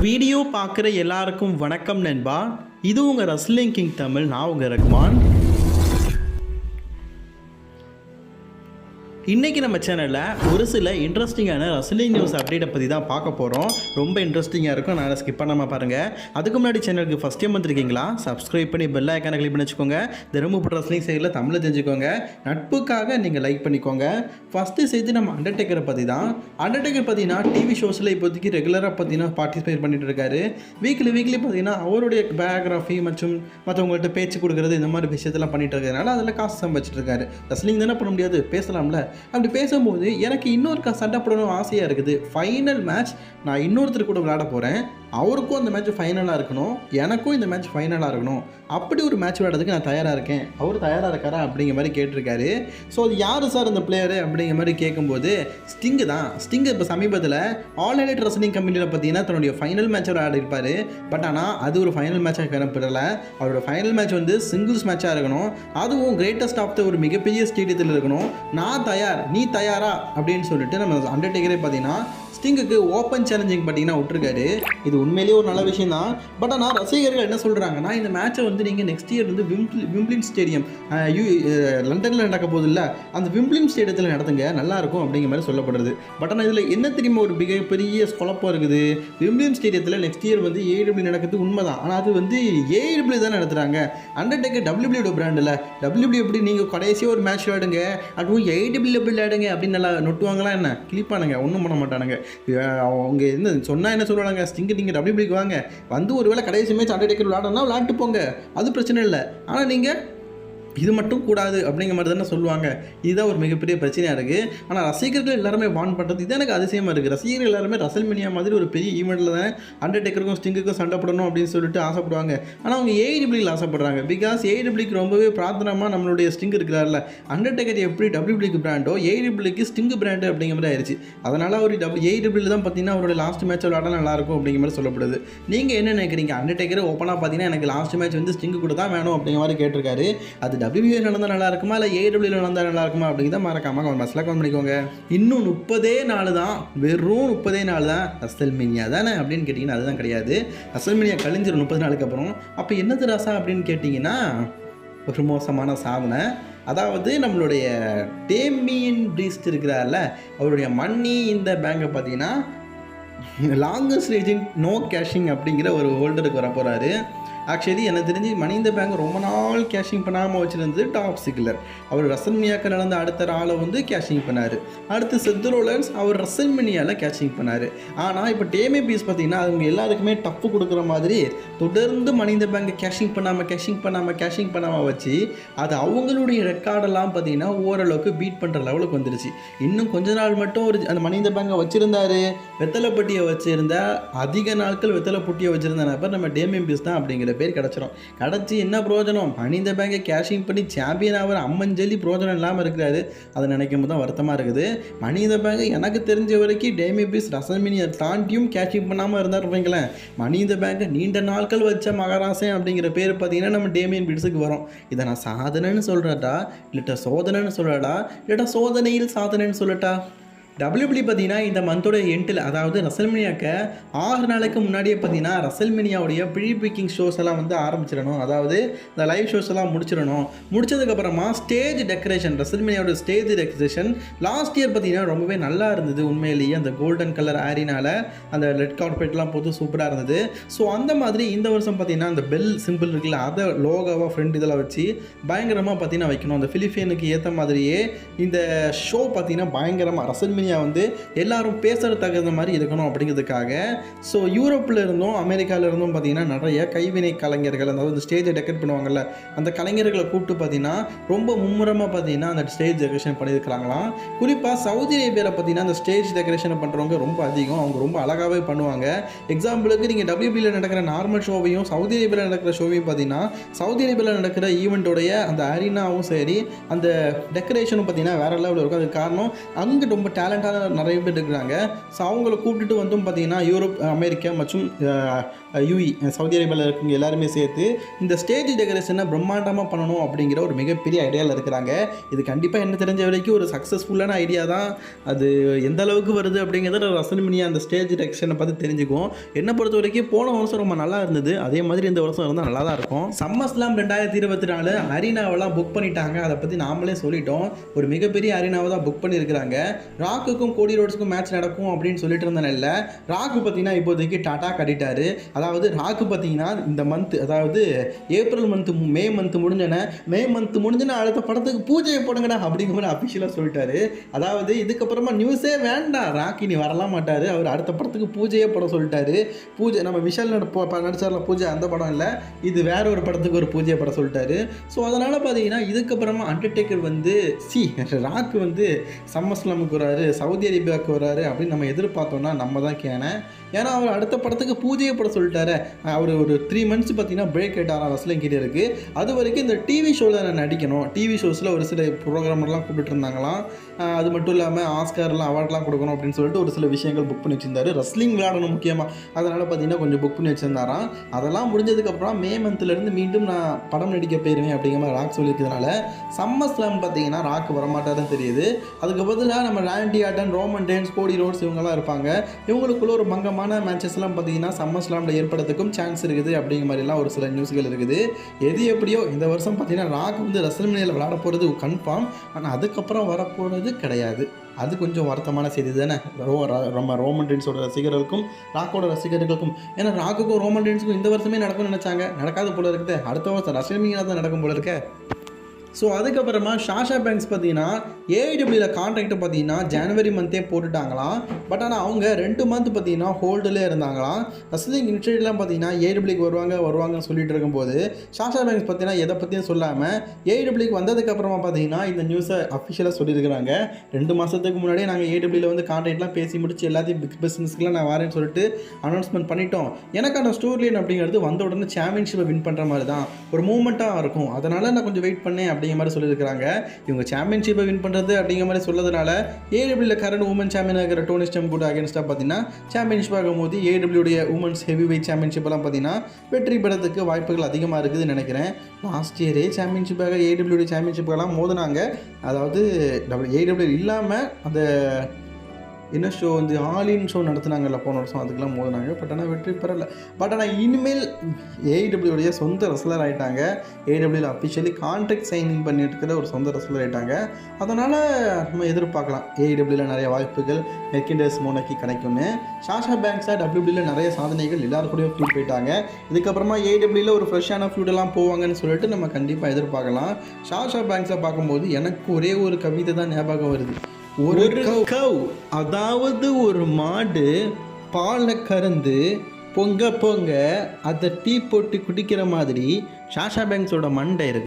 Video பார்க்குற எல்லாருக்கும் வணக்கம் நண்பா. இது உங்கள் ரஸ்லிங் கிங் தமிழ். நான் உங்கள் ரஹ்மான். இன்றைக்கி நம்ம சேனலில் ஒரு சில இன்ட்ரெஸ்டிங்கான ரஸ்லிங் நியூஸ் அப்டேட்டை பற்றி தான் பார்க்க போகிறோம். ரொம்ப இன்ட்ரெஸ்டிங்காக இருக்கும். நான் ஸ்கிப் பண்ணாமல் பாருங்கள். அதுக்கு முன்னாடி சேனலுக்கு ஃபஸ்ட் டைம் வந்திருக்கீங்களா? சப்ஸ்கிரைப் பண்ணி பெல் ஐக்கானை கிளிக் பண்ணி வச்சுக்கோங்க. தினமும் ரஸ்லிங் சைடில் தமிழை தெரிஞ்சுக்கோங்க. நட்புக்காக நீங்கள் லைக் பண்ணிக்கோங்க. ஃபஸ்ட்டு செய்து நம்ம அண்டர்டேக்கரை பற்றி தான். அண்டர்டேக்கர் பார்த்தீங்கன்னா டிவி ஷோஸில் இப்போதைக்கு ரெகுலராக பார்த்தீங்கன்னா பார்ட்டிசிபேட் பண்ணிட்டு இருக்காரு. வீக்லி பார்த்தீங்கன்னா அவருடைய பயோகிராஃபி மற்றும் மற்றவங்கள்ட்ட பேச்சு கொடுக்குறது இந்த மாதிரி விஷயத்தெல்லாம் பண்ணிட்டு இருக்கிறதுனால அதில் காசு சம்பாதிச்சிட்டு இருக்காரு. ரஸ்லிங் தானே பண்ண முடியாது, பேசலாம்ல. அப்படி பேசும்போது எனக்கு இன்னொரு சண்டை போடணும் ஆசையாக இருக்குது. ஃபைனல் மேட்ச் நான் இன்னொருத்தர் கூட விளையாட போகிறேன். அவருக்கும் அந்த மேட்ச் ஃபைனலாக இருக்கணும், எனக்கும் இந்த மேட்ச் ஃபைனலாக இருக்கணும். அப்படி ஒரு மேட்ச் விளையாடுறதுக்கு நான் தயாராக இருக்கேன். அவர் தயாராக இருக்காரா அப்படிங்கிற மாதிரி கேட்டிருக்காரு. ஸோ அது யார் சார் அந்த பிளேயரு அப்படிங்கிற மாதிரி கேட்கும்போது ஸ்டிங்கு தான். ஸ்டிங்கு இப்போ சமீபத்தில் ஆல் எலைட் ரெஸ்லிங் கம்பெனியில் பார்த்தீங்கன்னா தன்னுடைய ஃபைனல் மேட்சை விளையாடிருப்பார். பட் ஆனால் அது ஒரு ஃபைனல் மேட்சாக பெறப்படலை. அவரோட ஃபைனல் மேட்ச் வந்து சிங்கிள்ஸ் மேட்சாக இருக்கணும். அதுவும் கிரேட்டஸ்ட் ஆஃப் த ஒரு மிகப்பெரிய ஸ்டேடியத்தில் இருக்கணும். நான் தயார், நீ தயாரா அப்படின்னு சொல்லிட்டு நம்ம அண்டர்டேக்கரே பார்த்தீங்கன்னா ஸ்டிங்குக்கு ஓப்பன் சேலஞ்சிங் பார்த்தீங்கன்னா விட்டுருக்காரு. இது உண்மையிலேயே ஒரு நல்ல விஷயம் தான். பட் ஆனால் ரசிகர்கள் என்ன சொல்கிறாங்கன்னா, இந்த மேட்சை வந்து நீங்கள் நெக்ஸ்ட் இயர் வந்து விம்பிள்டன் ஸ்டேடியம் லண்டனில் நடக்க போகுது இல்லை, அந்த விம்பிள்டன் ஸ்டேடியத்தில் நடத்துங்க, நல்லாயிருக்கும் அப்படிங்கிற மாதிரி சொல்லப்படுறது. பட் ஆனால் இதில் என்ன தெரியுமா ஒரு மிகப்பெரிய குழப்பம் இருக்குது. விம்பிள்டன் ஸ்டேடியத்தில் நெக்ஸ்ட் இயர் வந்து ஏடபிள்யூ நடக்கிறது உண்மை தான். ஆனால் அது வந்து ஏடபிள்யூ தான் நடத்துகிறாங்க. அண்டர்டேக்கர் டபிள்யூபிள்யூ பிராண்ட் இல்லை. டபிள்யூபிள்யூ எப்படி நீங்கள் கடைசியாக ஒரு மேட்ச் விளையாடுங்க, அதுவும் ஏடபிள்யூ விளையாடுங்க அப்படின்னு நல்லா நொட்டுவாங்களா என்ன? கிளிப்பானுங்க, ஒன்றும் பண்ண மாட்டானுங்க. அவங்க என்ன சொன்னால் என்ன சொல்லுவாங்க, ஸ்டிங்கு நீங்கள் டபிள்யூபிள்யூக்கு வாங்க, வந்து ஒரு வேளை கடைசி மேட்ச் அண்டர்டேக்கர் விளையாடணும்னா விளையாட்டு போங்க, அது பிரச்சனை இல்லை. ஆனால் நீங்கள் இது மட்டும் கூடாது அப்படிங்கிற மாதிரி தானே சொல்லுவாங்க. இதுதான் ஒரு மிகப்பெரிய பிரச்சனையாக இருக்குது. ஆனால் ரசிகர்கள் எல்லாருமே வான் பண்ணுறது இது எனக்கு அதிசயமாக இருக்குது. ரசிகர்கள் எல்லாருமே ரசல்மேனியா மாதிரி ஒரு பெரிய ஈவெண்ட்டில் தான் அண்டர்டேக்கருக்கும் ஸ்டிங்குக்கும் சண்டை போடணும் அப்படின்னு சொல்லிட்டு ஆசைப்படுவாங்க. ஆனால் அவங்க ஏடபிள்யூவில் ஆசைப்படுறாங்க. பிகாஸ் ஏடபிள்யூக்கு ரொம்பவே பிரார்த்தனமாக நம்மளுடைய ஸ்டிங் இருக்கிறார்ல, அண்டர்டேக்கர் எப்படி டபிள்யூபிள்யூக்கு பிராண்டோ ஏடபிள்யூக்கு ஸ்டிங் பிராண்டு அப்படிங்கிற மாதிரி ஆயிடுச்சு. அதனால் அவர் ஏடபிள்யூ தான் பார்த்தீங்கன்னா அவருடைய லாஸ்ட் மேட்ச் விளையாட நல்லாயிருக்கும் அப்படிங்கிற மாதிரி சொல்லப்படுது. நீங்கள் என்ன நினைக்கிறீங்க? அண்டர்டேக்கர் ஓப்பனாக பார்த்தீங்கன்னா எனக்கு லாஸ்ட் மேட்ச் வந்து ஸ்டிங்கு கூட தான் வேணும் அப்படிங்கிற மாதிரி கேட்டிருக்காரு. அது டபிள்யூபிள்யூ நடந்தால் நல்லா இருக்குமா இல்லை ஏடபிள்யூ நடந்தால் நல்லா இருக்குமா அப்படிங்கிறத மறக்காமல் மசாலா கமெண்ட் பண்ணிக்கோங்க. இன்னும் 30 நாள் தான், வெறும் 30 நாள் தான் ரசல்மேனியா தானே அப்படின்னு கேட்டிங்கன்னா அதுதான் கிடையாது. ரசல்மேனியா கழிஞ்சிடும் 30 நாளுக்கு அப்புறம். அப்போ என்னது ராசா அப்படின்னு கேட்டிங்கன்னா ஒரு மோசமான சாதனை. அதாவது நம்மளுடைய டேமியன் பிரீஸ்ட் இருக்கிறார்ல, அவருடைய மன்னி இந்த பேங்கை பார்த்தீங்கன்னா லாங்கஸ்ட் ரேஞ்சிங் நோ கேஷிங் அப்படிங்கிற ஒரு ஹோல்டருக்கு வர போகிறாரு. ஆக்சுவலி எனக்கு தெரிஞ்சு மணி இந்த பேங்க் ரொம்ப நாள் கேஷிங் பண்ணாமல் வச்சுருந்தது டாப் சிக்லர். அவர் ரசல்மேனியாவுக்கு நடந்த அடுத்த ஆளை வந்து கேஷிங் பண்ணார். அடுத்து செத் ரோலன்ஸ் அவர் ரசல்மேனியாவில் கேஷிங் பண்ணார். ஆனால் இப்போ டேமே பீஸ் பார்த்தீங்கன்னா அவங்க எல்லாருக்குமே டப்பு கொடுக்குற மாதிரி தொடர்ந்து மணி இந்த பேங்கை கேஷிங் பண்ணாமல் வச்சு அது அவங்களுடைய ரெக்கார்டெல்லாம் பார்த்தீங்கன்னா ஓரளவுக்கு பீட் பண்ணுற லெவலுக்கு வந்துருச்சு. இன்னும் கொஞ்ச நாள் மட்டும் ஒரு அந்த மணி இந்த பேங்கை வச்சுருந்தார். வெத்தலைப்பட்டியை வச்சுருந்த அதிக நாட்கள் வெத்தலைப்பட்டியை வச்சுருந்த நபர் நம்ம டேமே பீஸ் தான் அப்படிங்கிற பேர் கிடச்சி என்ன பிரயோஜனம்? மணி இந்த பேங்கை கேஷிங் பண்ணி சாம்பியன் ஆகிற அம்மஞ்சலி பிரயோஜனம் இல்லாமல் இருக்கிறாரு. அதை நினைக்கும் போது தான் வருத்தமாக இருக்குது. மணி இந்த பேங்கை எனக்கு தெரிஞ்ச வரைக்கும் டேமி பீஸ் ரசல்மேனியா தாண்டியும் கேஷிங் பண்ணாமல் இருந்தார் வைங்களேன். மணி இந்த பேங்கை நீண்ட நாட்கள் வச்ச மகாராசன் அப்படிங்கிற பேர் பார்த்தீங்கன்னா நம்ம டேமியன் பீட்ஸுக்கு வரும். இதை நான் சாதனைன்னு சொல்கிறட்டா இல்லட்டா சோதனைன்னு சொல்லட்டா இல்லட்டா சோதனையில் சாதனைன்னு சொல்லட்டா? டபிள்யூபிள்யூ பார்த்தீங்கன்னா இந்த மந்தோட எண்டில், அதாவது ரசல்மேனியாவுக்கு 6 நாளைக்கு முன்னாடியே பார்த்தீங்கன்னா ரசல்மேனியாவுடைய ப்ரீ புக்கிங் ஷோஸ் எல்லாம் வந்து ஆரம்பிச்சிடணும். அதாவது இந்த லைவ் ஷோஸ் எல்லாம் முடிச்சதுக்கப்புறமா ஸ்டேஜ் டெக்கரேஷன், ரசல்மேனியாவோட ஸ்டேஜ் டெக்கரேஷன் லாஸ்ட் இயர் பார்த்தீங்கன்னா ரொம்பவே நல்லா இருந்தது. உண்மையிலேயே அந்த கோல்டன் கலர் ஆரினால அந்த ரெட் கார்பெட்லாம் போட்டு சூப்பராக இருந்தது. ஸோ அந்த மாதிரி இந்த வருஷம் பார்த்தீங்கன்னா அந்த பெல் சிம்பிள் இருக்குல்ல, அதை லோகோவாக ஃப்ரெண்ட் இதெல்லாம் வச்சு பயங்கரமாக பார்த்தீங்கன்னா வைக்கணும். அந்த ஃபிலிப்பீனுக்கு ஏற்ற மாதிரியே இந்த ஷோ பார்த்தீங்கன்னா பயங்கரமாக ரசல்மேனியா வந்து எல்லாரும் பேசுகிற தகுந்த மாதிரி இருக்கணும் அப்படிங்கிறதுக்காக. ஸோ யூரோப்பில் இருந்தும் அமெரிக்காவில் இருந்தும் பார்த்தீங்கன்னா நிறைய கைவினை கலைஞர்கள், அதாவது இந்த ஸ்டேஜை டெக்கரேட் பண்ணுவாங்கல்ல, அந்த கலைஞர்களை கூப்பிட்டு பார்த்தீங்கன்னா ரொம்ப மும்முரமாக பார்த்தீங்கன்னா அந்த ஸ்டேஜ் டெக்கரேஷன் பண்ணியிருக்கிறாங்களாம். குறிப்பாக சவுதி அரேபியாவில் பார்த்தீங்கன்னா அந்த ஸ்டேஜ் டெக்கரேஷன் பண்ணுறவங்க ரொம்ப அதிகம், அவங்க ரொம்ப அழகாகவே பண்ணுவாங்க. எக்ஸாம்பிளுக்கு நீங்கள் டபிள்யூபியில் நடக்கிற நார்மல் ஷோவையும் சவுதி அரேபியாவில் நடக்கிற ஷோவையும் பார்த்தீங்கன்னா சவுதி அரேபியாவில் நடக்கிற ஈவெண்ட்டோடைய அந்த அரினாவும் சரி அந்த டெக்கரேஷனும் பார்த்தீங்கன்னா வேறு லெவலில் இருக்கும். அதுக்கு காரணம் அங்கே ரொம்ப டேலண்ட் டேலண்டான நிறைய பேர் இருக்கிறாங்க. ஸோ அவங்கள கூப்பிட்டுட்டு வந்தும் பார்த்தீங்கன்னா யூரோப், அமெரிக்கா மற்றும் யூஇ, சவுதி அரேபியாவில் இருக்கவங்க எல்லாருமே சேர்த்து இந்த ஸ்டேஜ் டெக்கரேஷனை பிரம்மாண்டமாக பண்ணணும் அப்படிங்கிற ஒரு மிகப்பெரிய ஐடியாவில் இருக்கிறாங்க. இது கண்டிப்பாக என்ன தெரிஞ்ச வரைக்கும் ஒரு சக்ஸஸ்ஃபுல்லான ஐடியா தான். அது எந்த அளவுக்கு வருது அப்படிங்கிறத ரசல்மனியா அந்த ஸ்டேஜ் டெக்கரேஷனை பார்த்து தெரிஞ்சுக்கும். என்னை பொறுத்த வரைக்கும் போன வருஷம் ரொம்ப நல்லா இருந்தது, அதே மாதிரி இந்த வருஷம் இருந்தால் நல்லா தான் இருக்கும். சம்மர்ஸ்லாம் 2024 அரினாவெல்லாம் புக் பண்ணிட்டாங்க. அதை பற்றி நாமளே சொல்லிட்டோம். ஒரு மிகப்பெரிய அரினாவை தான் புக் பண்ணியிருக்கிறாங்க. ராக்குக்கும் கோடி ரோட்ஸுக்கும் மேட்ச் நடக்கும் அப்படின்னு சொல்லிட்டு இருந்தனால ராக்கு பார்த்தீங்கன்னா இப்போதைக்கு டாட்டா கட்டிட்டாரு. அதாவது ராக்கு பார்த்தீங்கன்னா இந்த மந்த், அதாவது ஏப்ரல் மந்த், மே மந்த் முடிஞ்சோன்னே அடுத்த படத்துக்கு பூஜையை போடுங்கடா அப்படிங்கிற மாதிரி அஃபிஷியலாக சொல்லிட்டாரு. அதாவது இதுக்கப்புறமா நியூஸே வேண்டாம், ராக்கி நீ வரலாம் மாட்டார், அவர் அடுத்த படத்துக்கு பூஜையே போட சொல்லிட்டாரு. பூஜை நம்ம விஷால் நடிச்சார்ல பூஜை, அந்த படம் இல்லை, இது வேற ஒரு படத்துக்கு ஒரு பூஜையை பட சொல்லிட்டாரு. ஸோ அதனால் பார்த்தீங்கன்னா இதுக்கப்புறமா அண்டர்டேக்கர் வந்து ராக்கு வந்து சம்மர்ஸ்லாமுக்கு வராரு, சவுதி அரேபியாவுக்கு வராரு அப்படின்னு நம்ம எதிர்பார்த்தோம்னா நம்ம தான் ஏன்னா அவர் அடுத்த படத்துக்கு பூஜையை போட சொல்லிட்டாரு. அவர் ஒரு 3 months பார்த்தீங்கன்னா பிரேக் ஆகிட்டாரா ரெஸ்லிங் கீழே. அது வரைக்கும் இந்த டிவி ஷோவில் நான் நடிக்கணும், டிவி ஷோஸில் ஒரு சில ப்ரோக்ராமெல்லாம் கூப்பிட்டு இருந்தாங்களாம். அது மட்டும் இல்லாமல் ஆஸ்கார்லாம் அவார்ட்லாம் கொடுக்கணும் அப்படின்னு சொல்லிட்டு ஒரு சில விஷயங்கள் புக் பண்ணி வச்சிருந்தாரு. ரெஸ்லிங் விளையாடணும் முக்கியமாக, அதனால் பார்த்தீங்கன்னா கொஞ்சம் புக் பண்ணி வச்சிருந்தாராம். அதெல்லாம் முடிஞ்சதுக்கப்புறம் மே மந்த்லேருந்து மீண்டும் நான் படம் நடிக்க போயிருவேன் அப்படிங்கிற மாதிரி ராக் சொல்லியிருக்கிறதுனால சம்மர்ஸ்லாம் பார்த்தீங்கன்னா ராக் வரமாட்டாருன்னு தெரியுது. அதுக்கு பதிலாக நம்ம Randy Orton, Roman Reigns, Cody Rhodes இவங்கெல்லாம் இருப்பாங்க. இவங்களுக்குள்ள ஒரு பங்கமான மேட்சஸ்லாம் பார்த்தீங்கன்னா சம்மர்ஸ்லாமில் ஏற்படுறதுக்கும் சான்ஸ் இருக்குது அப்படிங்கிற மாதிரிலாம் ஒரு சில நியூஸ்கள் இருக்குது. எது எப்படியோ இந்த வருஷம் பார்த்தீங்கன்னா ராக் வந்து ரெஸ்ல்மேனியாவில் விளையாட போகிறது கன்ஃபார்ம். ஆனால் அதுக்கப்புறம் வரப்போகிறது கிடையாது. அது கொஞ்சம் வருத்தமான செய்தி தானே நம்ம ரோமன் ரெயின்ஸோட ரசிகர்களுக்கும் ராக்கோட ரசிகர்களுக்கும். ஏன்னா ராக்குக்கும் ரோமன் ரெயின்ஸுக்கும் இந்த வருஷமே நடக்கும்னு நினச்சாங்க, நடக்காது போல இருக்குது. அடுத்த வருஷம் ரெஸ்ல்மேனியா தான் நடக்கும் போல இருக்க. ஸோ அதுக்கப்புறமா சாஷா பேங்க்ஸ் பார்த்தீங்கன்னா ஏஐடபிள்யூவில் கான்ட்ராக்ட் பார்த்தீங்கன்னா ஜனவரி மந்த்தே போட்டுட்டாங்களாம். பட் ஆனால் அவங்க 2 month பார்த்தீங்கன்னா ஹோல்டில் இருந்தாங்களாம். ரெஸ்லிங் இன்ஸ்டியூட்லாம் பார்த்தீங்கன்னா ஏஐடபிள்யூக்கு வருவாங்கன்னு சொல்லிட்டு இருக்கும்போது சாஷா பேங்க்ஸ் பார்த்தீங்கன்னா எதை பற்றியும் சொல்லாமல் ஏஐடபிள்யூக்கு வந்ததுக்கப்புறமா பார்த்தீங்கன்னா இந்த நியூஸை அஃபிஷியலாக சொல்லியிருக்கிறாங்க. 2 மாதத்துக்கு முன்னாடியே நாங்கள் ஏஐடபிள்யூவில் வந்து கான்ட்ராக்ட்லாம் பேசி முடிச்சு எல்லாத்தையும் பிக் பிஸ்னஸ்க்குலாம் நான் வரேன்னு சொல்லிட்டு அனௌன்ஸ்மெண்ட் பண்ணிட்டோம். எனக்கான ஸ்டோரி லைன் அப்படிங்கிறது வந்த உடனே சாம்பியன்ஷிப்பை வின் பண்ணுற மாதிரி தான் ஒரு மூமெண்ட்டாக இருக்கும், அதனால் நான் கொஞ்சம் வெயிட் பண்ணேன் அப்படிங்கிற மாதிரி சொல்லியிருக்கிறாங்க. இவங்க சாம்பியன்ஷிப்பை வின் பண்ணுறது அப்படிங்கிற மாதிரி சொல்லதுனால ஏடபிள்யூல கரண்ட் உமன் சாம்பியன் இருக்கிற டோனி ஸ்டெம் கூட அகேன்ஸ்டாக பார்த்தீங்கன்னா சாம்பியன்ஷிப் ஆகும்போது ஏடபிள்யூடைய உமன்ஸ் ஹெவி வெயிட் சாம்பியன்ஷிப்லாம் பார்த்தீங்கன்னா வெற்றி பெறதுக்கு வாய்ப்புகள் அதிகமாக இருக்குதுன்னு நினைக்கிறேன். லாஸ்ட் இயரே சாம்பியன்ஷிப்பாக ஏடபிள்யூடைய சாம்பியன்ஷிப்பெல்லாம் மோதினாங்க. அதாவது ஏடபிள்யூ இல்லாமல் அந்த என்ன ஷோ வந்து ஆலின் ஷோ நடத்துனாங்கல்ல போன வருஷம், அதுக்கெல்லாம் மோதினாங்க. பட் ஆனால் வெற்றி பெறலை. பட் ஆனால் இனிமேல் ஏடபிள்யூடைய சொந்த ரெஸ்லர் ஆகிட்டாங்க. ஏடபிள்யூவில் அஃபிஷியலி கான்ட்ராக்ட் சைனிங் பண்ணிட்டு இருக்கிற ஒரு சொந்த ரெஸ்லர் ஆகிட்டாங்க. அதனால் நம்ம எதிர்பார்க்கலாம் ஏடபிள்யூவில் நிறைய வாய்ப்புகள் மெர்கெண்டஸ் மோனக்கி கிடைக்கும்னு. சாஷா பேங்க்ஸாக டபிள்யூடபிள்யூவில் நிறைய சாதனைகள் எல்லாருக்கூடயும் ஃபியூட் போயிட்டாங்க. இதுக்கப்புறமா ஏடபிள்யூவில் ஒரு ஃப்ரெஷ்ஷான ஃபியூடெல்லாம் போவாங்கன்னு சொல்லிட்டு நம்ம கண்டிப்பாக எதிர்பார்க்கலாம். சாஷா பேங்க்ஸை பார்க்கும்போது எனக்கு ஒரே ஒரு கவிதை தான் ஞாபகம் வருது. ஒரு கவ், அதாவது ஒரு மாடு பாலை கறந்து பொங்க அதை டீ போட்டு குடிக்கிற மாதிரி சாஷா பேங்க்ஸோட மண்டை இருக்கு.